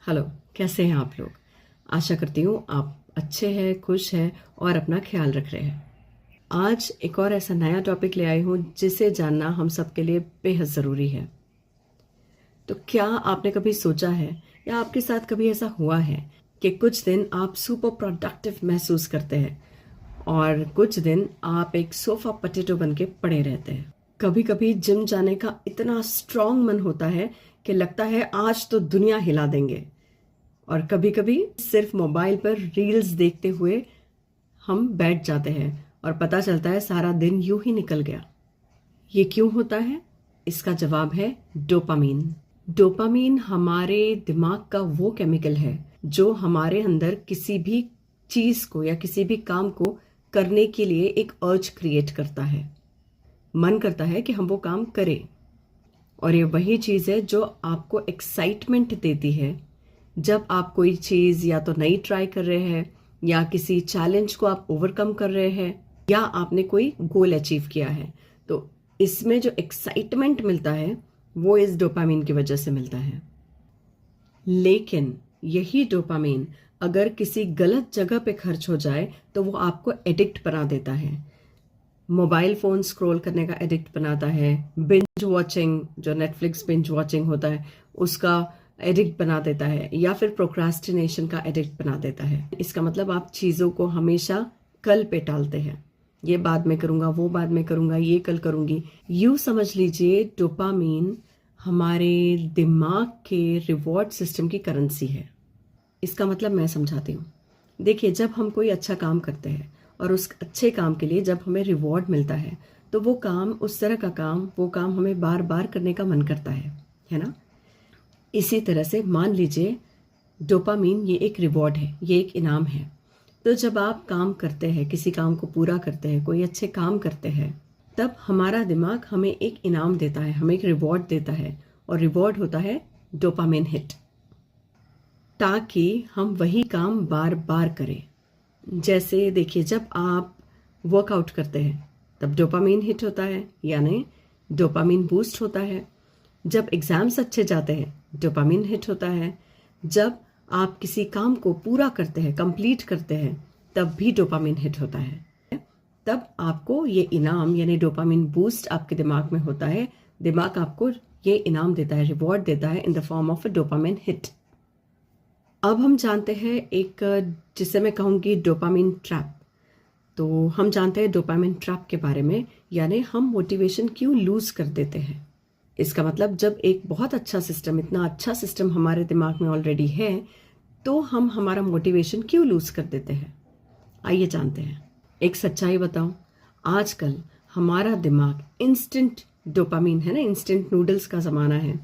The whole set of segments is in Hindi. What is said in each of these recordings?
हेलो। कैसे हैं आप लोग? आशा करती हूँ आप अच्छे हैं, खुश हैं और अपना ख्याल रख रहे हैं। आज एक और ऐसा नया टॉपिक ले आई हूँ जिसे जानना हम सबके लिए बेहद ज़रूरी है। तो क्या आपने कभी सोचा है या आपके साथ कभी ऐसा हुआ है कि कुछ दिन आप सुपर प्रोडक्टिव महसूस करते हैं और कुछ दिन आप एक सोफा पटेटो बन के पड़े रहते हैं? कभी कभी जिम जाने का इतना स्ट्रांग मन होता है कि लगता है आज तो दुनिया हिला देंगे, और कभी कभी सिर्फ मोबाइल पर रील्स देखते हुए हम बैठ जाते हैं और पता चलता है सारा दिन यूं ही निकल गया। ये क्यों होता है? इसका जवाब है डोपामीन। डोपामीन हमारे दिमाग का वो केमिकल है जो हमारे अंदर किसी भी चीज को या किसी भी काम को करने के लिए एक अर्ज क्रिएट करता है। मन करता है कि हम वो काम करें, और ये वही चीज है जो आपको एक्साइटमेंट देती है जब आप कोई चीज या तो नई ट्राई कर रहे हैं, या किसी चैलेंज को आप ओवरकम कर रहे हैं, या आपने कोई गोल अचीव किया है। तो इसमें जो एक्साइटमेंट मिलता है वो इस डोपामीन की वजह से मिलता है। लेकिन यही डोपामीन अगर किसी गलत जगह पे खर्च हो जाए तो वो आपको एडिक्ट बना देता है। मोबाइल फोन स्क्रॉल करने का एडिक्ट बनाता है, बिंज वॉचिंग जो नेटफ्लिक्स बिंज वॉचिंग होता है उसका एडिक्ट बना देता है, या फिर प्रोक्रास्टिनेशन का एडिक्ट बना देता है। इसका मतलब आप चीज़ों को हमेशा कल पे टालते हैं। ये बाद में करूँगा, वो बाद में करूँगा, ये कल करूँगी। यूँ समझ लीजिए डोपामीन हमारे दिमाग के रिवॉर्ड सिस्टम की करेंसी है। इसका मतलब मैं समझाती हूँ। देखिए, जब हम कोई अच्छा काम करते हैं और उस अच्छे काम के लिए जब हमें रिवॉर्ड मिलता है तो वो काम, उस तरह का काम, वो काम हमें बार बार करने का मन करता है ना? इसी तरह से मान लीजिए डोपामीन ये एक रिवॉर्ड है, ये एक इनाम है। तो जब आप काम करते हैं, किसी काम को पूरा करते हैं, कोई अच्छे काम करते हैं, तब हमारा दिमाग हमें एक इनाम देता है, हमें एक रिवॉर्ड देता है, और रिवॉर्ड होता है डोपामीन हिट, ताकि हम वही काम बार बार करें। जैसे देखिए, जब आप वर्कआउट करते हैं तब डोपामीन हिट होता है, यानी डोपामीन बूस्ट होता है। जब एग्जाम्स अच्छे जाते हैं डोपामीन हिट होता है। जब आप किसी काम को पूरा करते हैं, कंप्लीट करते हैं, तब भी डोपामीन हिट होता है। तब आपको ये इनाम यानी डोपामीन बूस्ट आपके दिमाग में होता है। दिमाग आपको ये इनाम देता है, रिवॉर्ड देता है in the form of a dopamine hit. अब हम जानते हैं एक, जिसे मैं कहूँगी डोपामीन ट्रैप। तो हम जानते हैं डोपामीन ट्रैप के बारे में, यानी हम मोटिवेशन क्यों लूज कर देते हैं। इसका मतलब जब एक बहुत अच्छा सिस्टम, इतना अच्छा सिस्टम हमारे दिमाग में ऑलरेडी है, तो हम हमारा मोटिवेशन क्यों लूज कर देते हैं। आइए जानते हैं। एक सच्चाई बताऊं, आजकल हमारा दिमाग इंस्टेंट डोपामीन है ना, इंस्टेंट नूडल्स का ज़माना है,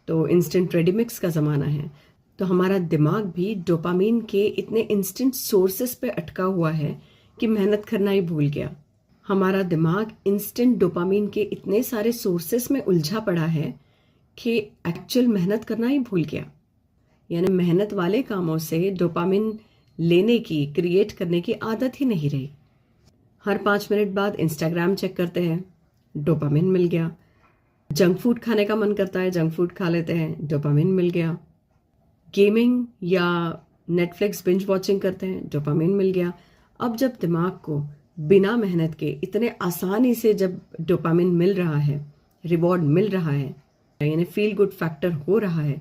तो इंस्टेंट रेडीमिक्स का ज़माना है। तो हमारा दिमाग भी डोपामीन के इतने इंस्टेंट सोर्सेस पे अटका हुआ है कि मेहनत करना ही भूल गया। हमारा दिमाग इंस्टेंट डोपामीन के इतने सारे सोर्सेस में उलझा पड़ा है कि एक्चुअल मेहनत करना ही भूल गया। यानी मेहनत वाले कामों से डोपामीन लेने की, क्रिएट करने की आदत ही नहीं रही। हर 5 मिनट बाद इंस्टाग्राम चेक करते हैं, डोपामीन मिल गया। जंक फूड खाने का मन करता है, जंक फूड खा लेते हैं, डोपामीन मिल गया। गेमिंग या नेटफ्लिक्स बिंज वॉचिंग करते हैं, डोपामीन मिल गया। अब जब दिमाग को बिना मेहनत के इतने आसानी से जब डोपामीन मिल रहा है, रिवॉर्ड मिल रहा है, यानी फील गुड फैक्टर हो रहा है,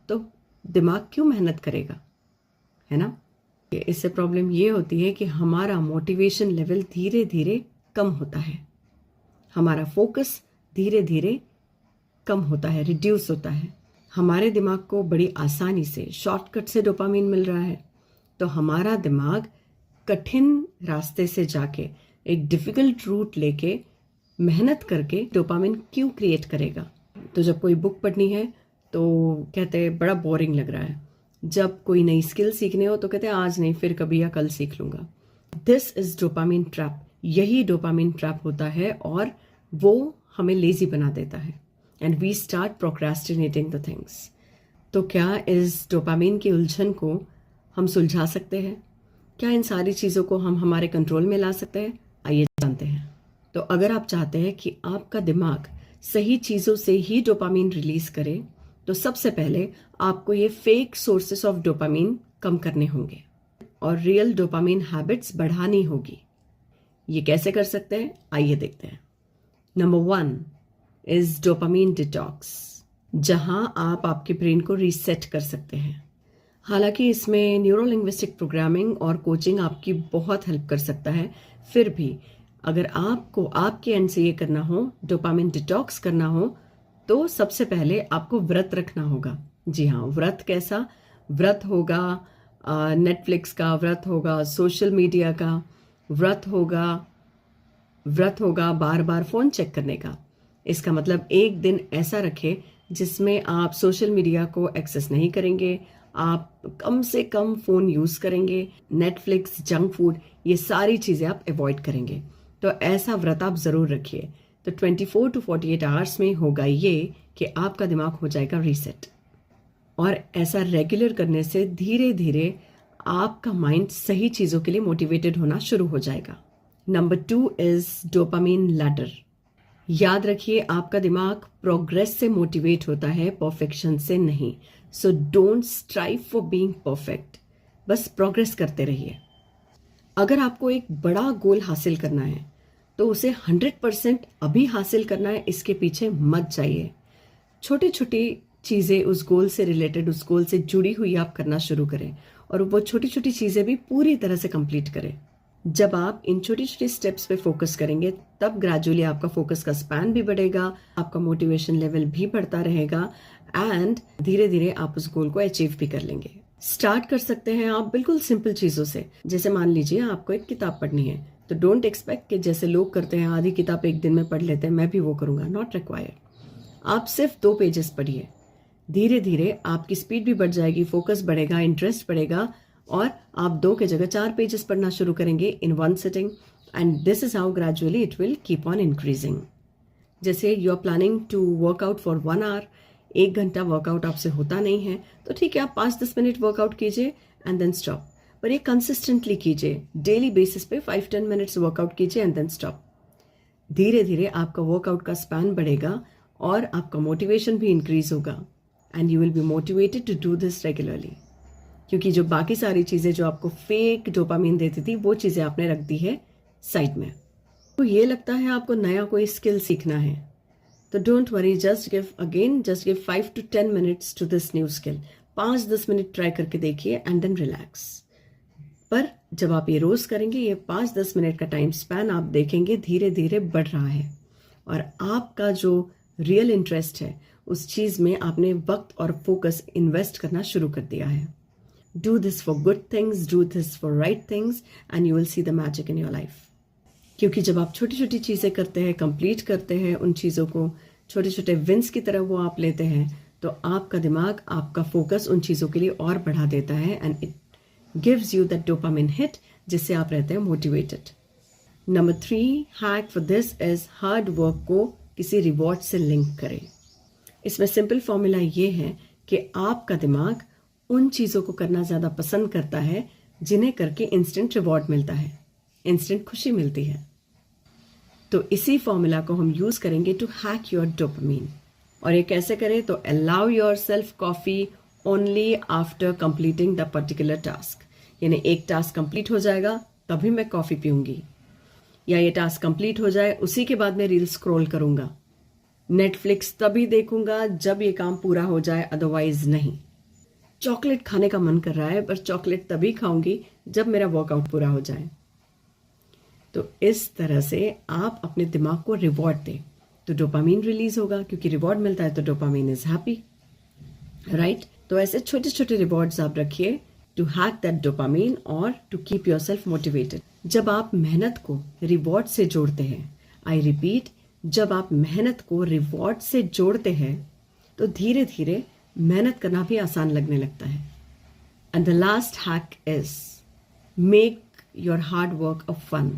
तो दिमाग क्यों मेहनत करेगा, है ना? इससे प्रॉब्लम ये होती है कि हमारा मोटिवेशन लेवल धीरे धीरे कम होता है, हमारा फोकस धीरे धीरे कम होता है, रिड्यूस होता है। हमारे दिमाग को बड़ी आसानी से, शॉर्टकट से डोपामीन मिल रहा है, तो हमारा दिमाग कठिन रास्ते से जाके, एक डिफिकल्ट रूट लेके, मेहनत करके डोपामीन क्यों क्रिएट करेगा। तो जब कोई बुक पढ़नी है तो कहते हैं बड़ा बोरिंग लग रहा है। जब कोई नई स्किल सीखने हो तो कहते हैं आज नहीं, फिर कभी या कल सीख लूंगा। This is dopamine trap. यही डोपामीन ट्रैप होता है और वो हमें लेजी बना देता है, and we start procrastinating the things. तो क्या इस डोपामीन की उलझन को हम सुलझा सकते हैं? क्या इन सारी चीज़ों को हम हमारे कंट्रोल में ला सकते हैं? आइए जानते हैं। तो अगर आप चाहते हैं कि आपका दिमाग सही चीज़ों से ही डोपामीन रिलीज करे, तो सबसे पहले आपको ये फेक सोर्सेस ऑफ डोपामीन कम करने होंगे और रियल डोपामीन हैबिट्स बढ़ानी होगी। ये कैसे कर सकते हैं, आइए देखते हैं। नंबर 1 इज डोपामीन डिटॉक्स, जहां आप आपके ब्रेन को रीसेट कर सकते हैं। हालांकि इसमें न्यूरो लिंग्विस्टिक प्रोग्रामिंग और कोचिंग आपकी बहुत हेल्प कर सकता है, फिर भी अगर आपको आपके एंड से ये करना हो, डोपामिन डिटॉक्स करना हो, तो सबसे पहले आपको व्रत रखना होगा। जी हाँ, व्रत कैसा? व्रत होगा नेटफ्लिक्स का, व्रत होगा सोशल मीडिया का, व्रत होगा बार बार फोन चेक करने का। इसका मतलब एक दिन ऐसा रखें जिसमें आप सोशल मीडिया को एक्सेस नहीं करेंगे, आप कम से कम फोन यूज करेंगे, नेटफ्लिक्स, जंक फूड, ये सारी चीजें आप अवॉइड करेंगे। तो ऐसा व्रत आप जरूर रखिए। तो 24 to 48 आवर्स में होगा ये कि आपका दिमाग हो जाएगा रीसेट। और ऐसा रेगुलर करने से धीरे धीरे आपका माइंड सही चीजों के लिए मोटिवेटेड होना शुरू हो जाएगा। Number 2 is dopamine ladder. याद रखिए, आपका दिमाग प्रोग्रेस से मोटिवेट होता है, परफेक्शन से नहीं। So don't strive for being perfect, बस प्रोग्रेस करते रहिए। अगर आपको एक बड़ा गोल हासिल करना है तो उसे 100% अभी हासिल करना है, इसके पीछे मत जाइए। छोटी छोटी चीजें उस गोल से रिलेटेड, उस गोल से जुड़ी हुई आप करना शुरू करें और वो छोटी छोटी चीजें भी पूरी तरह से कंप्लीट करें। जब आप इन छोटी छोटी स्टेप्स पे फोकस करेंगे तब ग्रेजुअली आपका फोकस का स्पैन भी बढ़ेगा, आपका मोटिवेशन लेवल भी बढ़ता रहेगा एंड धीरे धीरे आप उस गोल को अचीव भी कर लेंगे। स्टार्ट कर सकते हैं आप बिल्कुल सिंपल चीजों से। जैसे मान लीजिए आपको एक किताब पढ़नी है, तो डोंट एक्सपेक्ट कि जैसे लोग करते हैं आधी किताब एक दिन में पढ़ लेते हैं, मैं भी वो करूंगा, नॉट रिक्वायर्ड। आप सिर्फ 2 पेजेस पढ़िए। धीरे धीरे आपकी स्पीड भी बढ़ जाएगी, फोकस बढ़ेगा, इंटरेस्ट बढ़ेगा और आप 2 के जगह 4 पेजेस पढ़ना शुरू करेंगे in one sitting and this is how gradually it will keep on increasing. जैसे you are planning to workout for 1 hour, 1 घंटा वर्कआउट आपसे होता नहीं है तो ठीक है, आप 5-10 मिनट वर्कआउट कीजिए एंड देन स्टॉप। पर ये कंसिस्टेंटली कीजिए, डेली बेसिस पे 5-10 मिनट्स वर्कआउट कीजिए एंड देन स्टॉप। धीरे धीरे आपका वर्कआउट का स्पैन बढ़ेगा और आपका मोटिवेशन भी इंक्रीज होगा and you will be motivated to do this regularly. क्योंकि जो बाकी सारी चीजें जो आपको फेक डोपामीन देती थी वो चीजें आपने रख दी है साइड में। तो ये लगता है आपको नया कोई स्किल सीखना है, तो don't worry, just give 5 to 10 minutes to this new skill. 5-10 minute try करके देखिए एंड देन रिलैक्स। पर जब आप ये रोज करेंगे, ये 5-10 मिनट का टाइम स्पैन आप देखेंगे धीरे धीरे बढ़ रहा है और आपका जो रियल इंटरेस्ट है उस चीज में आपने वक्त और फोकस इन्वेस्ट करना शुरू कर दिया है। Do this for good things, do this for right things and you will see the magic in your life. क्योंकि जब आप छोटी छोटी चीजें करते हैं, कंप्लीट करते हैं उन चीजों को, छोटे छोटे विंस की तरह वो आप लेते हैं, तो आपका दिमाग, आपका फोकस उन चीजों के लिए और बढ़ा देता है and it gives you that dopamine hit, जिससे आप रहते हैं motivated. Number 3 hack for this is hard work को किसी रिवॉर्ड से लिंक करें। इसमें सिंपल फॉर्मूला ये है कि आपका दिमाग उन चीजों को करना ज्यादा पसंद करता है जिन्हें करके इंस्टेंट रिवॉर्ड मिलता है, इंस्टेंट खुशी मिलती है। तो इसी फॉर्मूला को हम यूज करेंगे टू हैक योर डोपामीन। और ये कैसे करें? तो allow your self coffee only after completing the particular task. यानी एक टास्क कंप्लीट हो जाएगा तभी मैं कॉफी पीऊंगी, या ये टास्क कंप्लीट हो जाए उसी के बाद मैं रील स्क्रॉल करूंगा, नेटफ्लिक्स तभी देखूंगा जब ये काम पूरा हो जाए, अदरवाइज नहीं। चॉकलेट खाने का मन कर रहा है पर चॉकलेट तभी खाऊंगी जब मेरा वर्कआउट पूरा हो जाए। तो इस तरह से आप अपने दिमाग को रिवॉर्ड दें तो डोपामीन रिलीज होगा, क्योंकि रिवॉर्ड मिलता है तो डोपामीन इज हैप्पी, राइट? तो ऐसे छोटे छोटे रिवॉर्ड्स आप रखिए टू हैक दैट डोपामीन और टू कीप योरसेल्फ मोटिवेटेड। जब आप मेहनत को रिवॉर्ड से जोड़ते हैं, आई रिपीट, जब आप मेहनत को रिवॉर्ड से जोड़ते हैं तो धीरे धीरे मेहनत करना भी आसान लगने लगता है। And the last hack is make your hard work a fun.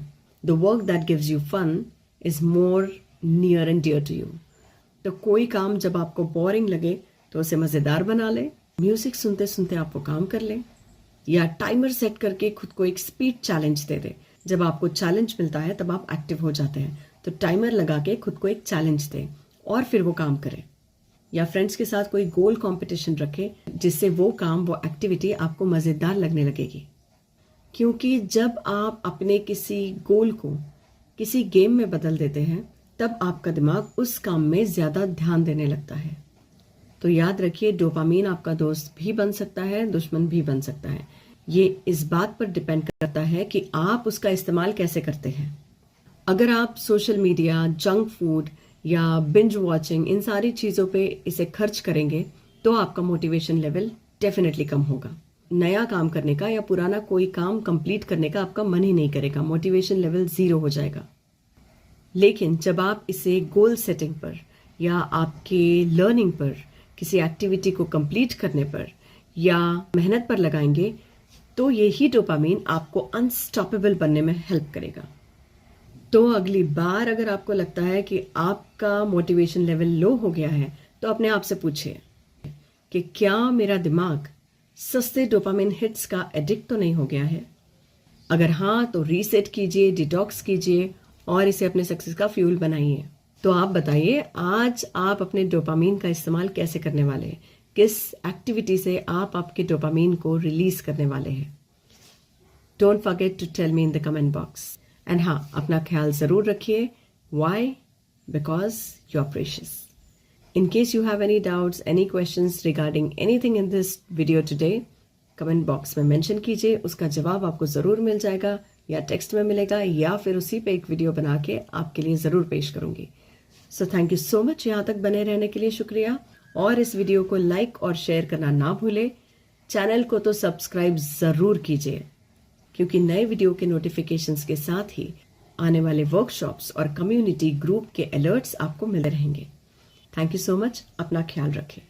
The work that gives you fun is more near and dear to you. तो कोई काम जब आपको बोरिंग लगे तो उसे मजेदार बना ले, म्यूजिक सुनते सुनते आप वो काम कर लें, या टाइमर सेट करके खुद को एक स्पीड चैलेंज दे दे। जब आपको चैलेंज मिलता है तब आप एक्टिव हो जाते हैं, तो टाइमर लगा के खुद को एक चैलेंज दें और फिर वो काम करें। या फ्रेंड्स के साथ कोई गोल कंपटीशन रखें जिससे वो काम, वो एक्टिविटी आपको मज़ेदार लगने लगेगी। क्योंकि जब आप अपने किसी गोल को किसी गेम में बदल देते हैं तब आपका दिमाग उस काम में ज़्यादा ध्यान देने लगता है। तो याद रखिए, डोपामीन आपका दोस्त भी बन सकता है, दुश्मन भी बन सकता है। ये इस बात पर डिपेंड करता है कि आप उसका इस्तेमाल कैसे करते हैं। अगर आप सोशल मीडिया, जंक फूड या बिंज वॉचिंग, इन सारी चीज़ों पे इसे खर्च करेंगे तो आपका मोटिवेशन लेवल डेफिनेटली कम होगा। नया काम करने का या पुराना कोई काम कंप्लीट करने का आपका मन ही नहीं करेगा, मोटिवेशन लेवल 0 हो जाएगा। लेकिन जब आप इसे गोल सेटिंग पर या आपके लर्निंग पर, किसी एक्टिविटी को कंप्लीट करने पर या मेहनत पर लगाएंगे तो यही डोपामीन आपको अनस्टॉपेबल बनने में हेल्प करेगा। तो अगली बार अगर आपको लगता है कि आपका मोटिवेशन लेवल लो हो गया है तो अपने आप से पूछिए कि क्या मेरा दिमाग सस्ते डोपामिन हिट्स का एडिक्ट तो नहीं हो गया है। अगर हाँ तो रीसेट कीजिए, डिटॉक्स कीजिए और इसे अपने सक्सेस का फ्यूल बनाइए। तो आप बताइए, आज आप अपने डोपामिन का इस्तेमाल कैसे करने वाले हैं? किस एक्टिविटी से आप आपके डोपामिन को रिलीज करने वाले हैं? Don't forget to tell me in the comment box. And हाँ, अपना ख्याल जरूर रखिए। Why? Because you are precious. In case you have any doubts, any questions regarding anything in this video today, comment box में मेंशन कीजिए, उसका जवाब आपको ज़रूर मिल जाएगा, या टेक्स्ट में मिलेगा या फिर उसी पे एक वीडियो बना के आपके लिए ज़रूर पेश करूंगी। So thank you so much, यहाँ तक बने रहने के लिए शुक्रिया। और इस वीडियो को लाइक और शेयर करना ना भूलें। चैनल को तो सब्सक्राइब ज़रूर कीजिए, क्योंकि नए वीडियो के नोटिफिकेशंस के साथ ही आने वाले वर्कशॉप्स और कम्युनिटी ग्रुप के अलर्ट्स आपको मिलते रहेंगे। थैंक यू सो मच, अपना ख्याल रखें।